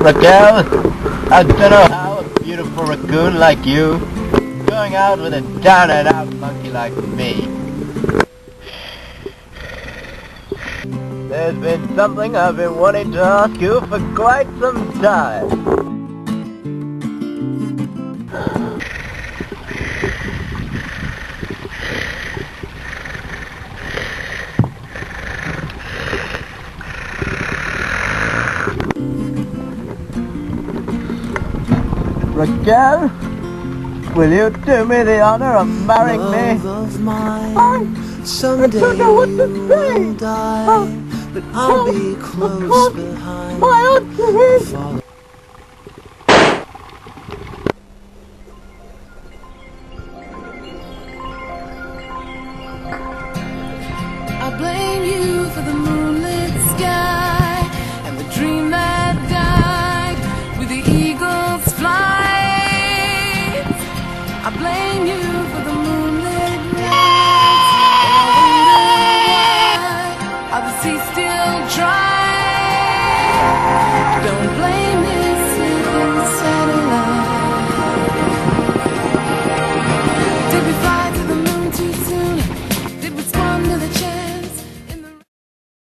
Raquel, I don't know how a beautiful raccoon like you going out with a down-and-out monkey like me. There's been something I've been wanting to ask you for quite some time. Raquel, will you do me the honor of marrying me? I don't know what to say. But I'll be close behind. My answer is